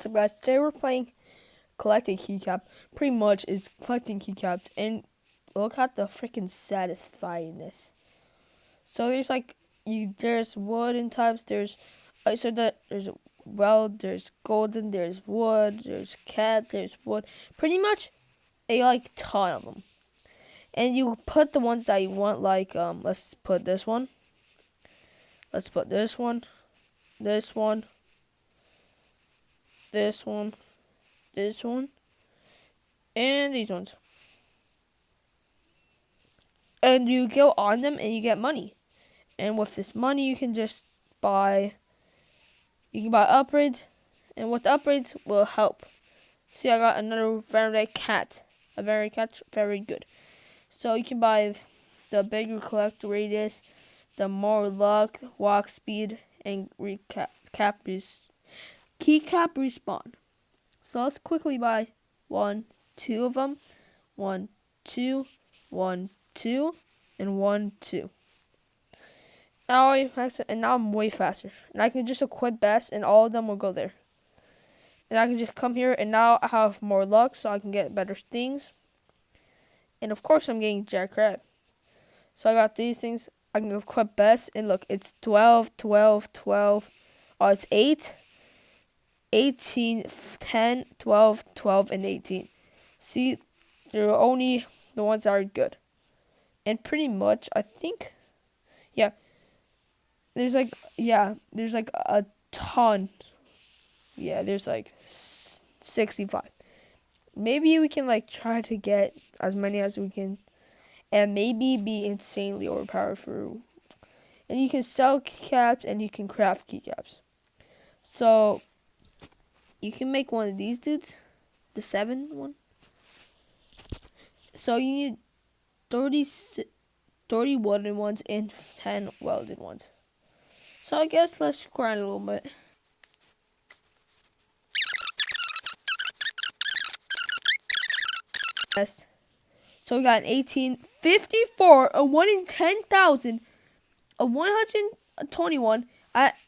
What's up, guys? Today we're playing collecting keycap. Pretty much is collecting keycaps, and look at the freaking satisfyingness. So there's there's wooden types. There's there's golden. There's wood. There's cat. There's wood. Pretty much a ton of them. And you put the ones that you want. Let's put this one. Let's put this one. This one. This one. This one, and these ones. And you go on them and you get money. And with this money you can just buy, upgrades, and with the upgrades will help. See, I got another very cat. A very cat, very good. So you can buy the bigger collect radius, the more luck, walk speed, and keycap respawn. So let's quickly buy 1, 2 of them. 1, 2, 1, 2, and 1, 2. And now I'm way faster. And I can just equip best, and all of them will go there. And I can just come here, and now I have more luck, so I can get better things. And of course, I'm getting Jack Crab. So I got these things. I can equip best, and look, it's 12, 12, 12. Oh, it's 8. 18, 10, 12, 12, and 18. See, they're only the ones that are good. And pretty much, I think, there's a ton. Yeah, there's 65. Maybe we can try to get as many as we can, and maybe be insanely overpowered for. And you can sell keycaps and you can craft keycaps. So you can make one of these dudes, the 7 one. So you need 30 wooden ones and 10 welded ones. So I guess let's grind a little bit. Yes. So we got an 18, 54, a 1 in 10,000, a 121,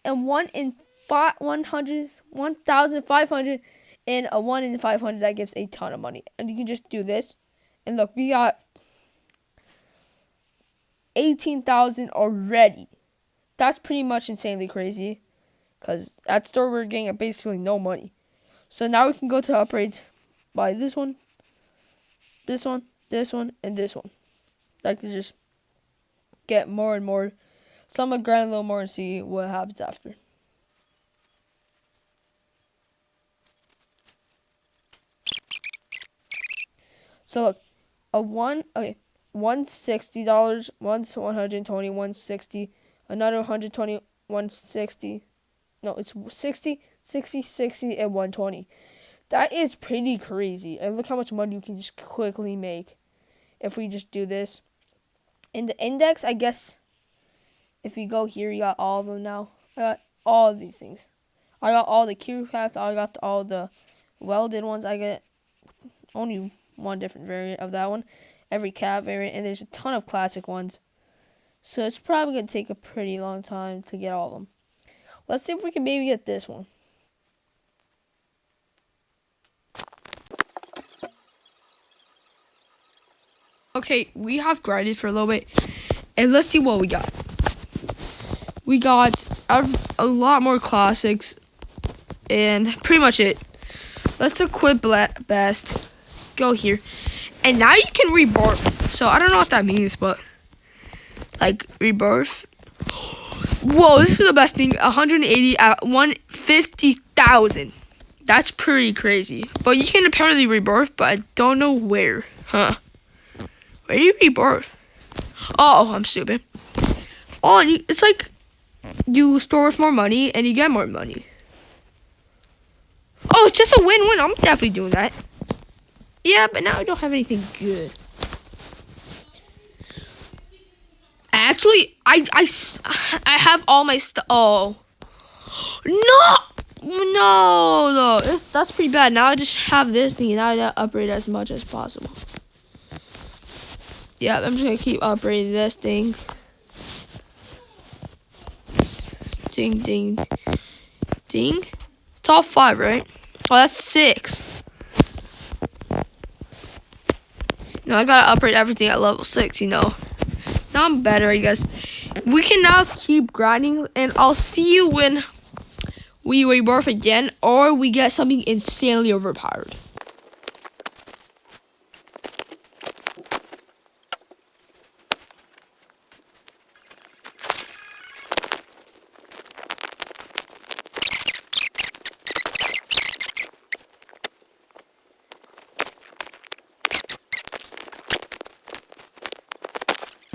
and 1 in 1,500, and a 1 in 500 that gives a ton of money. And you can just do this, and look, we got 18,000 already. That's pretty much insanely crazy, because at store we're getting basically no money. So now we can go to upgrades, buy this one, this one, this one, and this one. I can just get more and more. So I'm gonna grind a little more and see what happens after. So look, $160, one's 120, 160, another 120, 160. No, it's 60, 60, 60, and 120. That is pretty crazy. And look how much money you can just quickly make if we just do this. In the index, I guess, if you go here, you got all of them now. I got all of these things. I got all the keycaps. I got all the welded ones. I get only one different variant of that one. Every cap variant. And there's a ton of classic ones. So it's probably going to take a pretty long time to get all of them. Let's see if we can maybe get this one. Okay, we have grinded for a little bit, and let's see what we got. We got a lot more classics, and pretty much it. Let's equip best. Go here, and now you can rebirth. So I don't know what that means, but rebirth. Whoa, this is the best thing. 180 at 150,000. That's pretty crazy. But you can apparently rebirth, but I don't know where. Huh? Where do you rebirth? Oh, I'm stupid. Oh, and it's you store with more money and you get more money. Oh, it's just a win-win. I'm definitely doing that. Yeah, but now I don't have anything good. Actually, I have all my stuff. Oh. No. That's pretty bad. Now I just have this thing and I gotta upgrade as much as possible. Yeah, I'm just gonna keep upgrading this thing. Ding, ding, ding. Top 5, right? Oh, that's 6. No, I gotta upgrade everything at level 6, you know. Now I'm better, I guess. We can now keep grinding, and I'll see you when we rebirth again, or we get something insanely overpowered.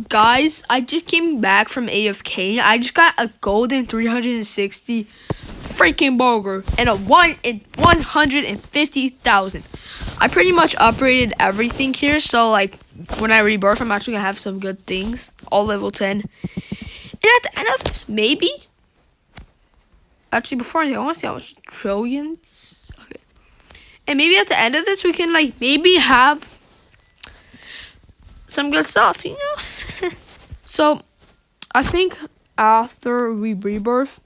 Guys, I just came back from AFK. I just got a golden 360 freaking burger and a 150,000. I pretty much upgraded everything here, so like when I rebirth, I'm actually gonna have some good things. All level 10. And at the end of this, maybe. Actually, before I want to see how much trillions. Okay. And maybe at the end of this, we can like maybe have some good stuff, you know. So, I think after we rebirth,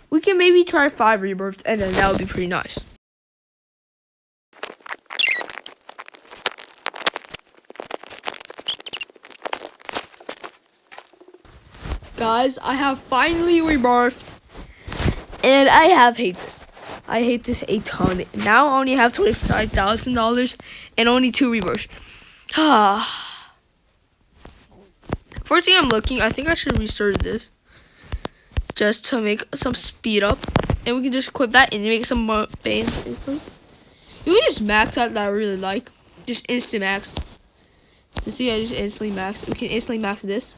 we can maybe try 5 rebirths, and then that would be pretty nice. Guys, I have finally rebirthed, and I hate this. I hate this a ton. Now I only have $25,000 and only 2 rebirths. First thing I'm looking, I think I should restart this just to make some speed up, and we can just equip that and make some more bands instantly. You can just max that I really like, just instant max. You see, I just instantly max. We can instantly max this,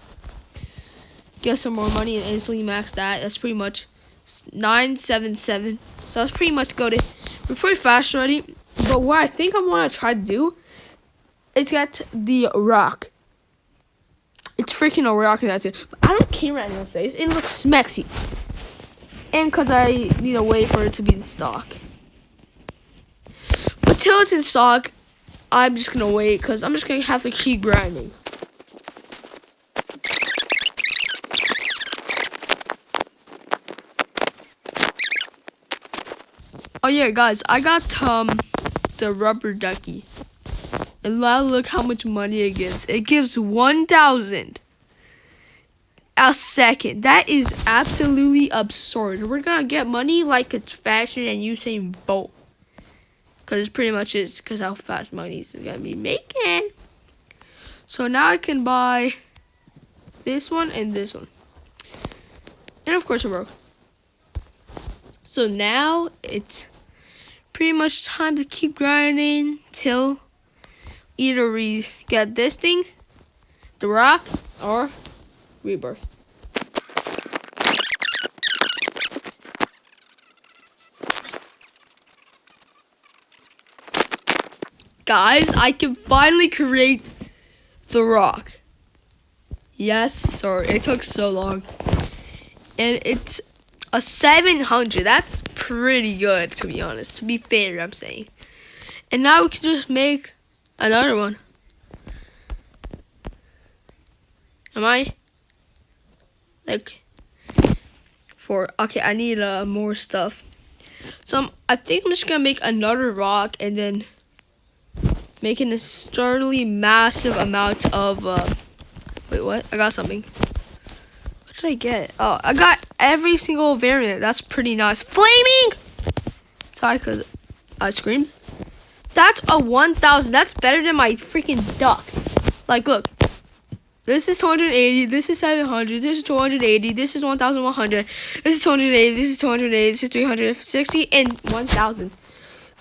get some more money, and instantly max that. That's pretty much 977. So that's pretty much goated. We're pretty fast already, but what I think I'm gonna try to do is get the rock. It's freaking a rock, and that's it. But I don't care what anyone says. It looks smexy. And because I need to wait for it to be in stock. But till it's in stock, I'm just going to wait because I'm just going to have to keep grinding. Oh yeah, guys, I got the rubber ducky. And now look how much money it gives. It gives 1,000 a second. That is absolutely absurd. We're gonna get money like it's faster than Usain Bolt. Because it pretty much is because how fast money is gonna be making. So now I can buy this one and this one. And of course it broke. So now it's pretty much time to keep grinding till either we get this thing, the rock, or rebirth. Guys, I can finally create the rock. Yes, sorry, it took so long. And it's a 700. That's pretty good, to be honest. To be fair, I'm saying. And now we can just make another one. Am I? Like, okay, I need more stuff. So I think I'm just gonna make another rock and then make an extremely massive amount of, wait, what? I got something. What did I get? Oh, I got every single variant. That's pretty nice. Flaming! Sorry, because I screamed. That's a 1,000. That's better than my freaking duck. Like, look. This is 280. This is 700. This is 280. This is 1,100. This is 280. This is 280. This is 360 and 1,000.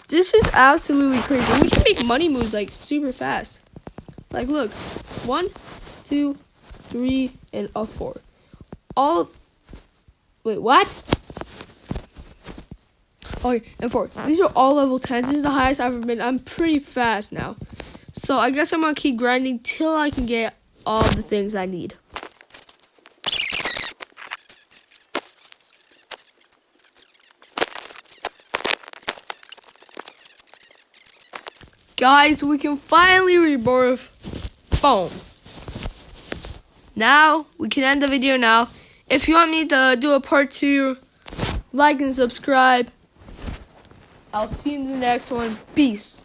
This is absolutely crazy. We can make money moves like super fast. Like, look. 1, 2, 3, and a 4. All. Wait, what? Oh, and 4. These are all level 10s. This is the highest I've ever been. I'm pretty fast now. So I guess I'm going to keep grinding till I can get all the things I need. Guys, we can finally rebirth. Boom. Now, we can end the video now. If you want me to do a part 2, like and subscribe. I'll see you in the next one. Peace.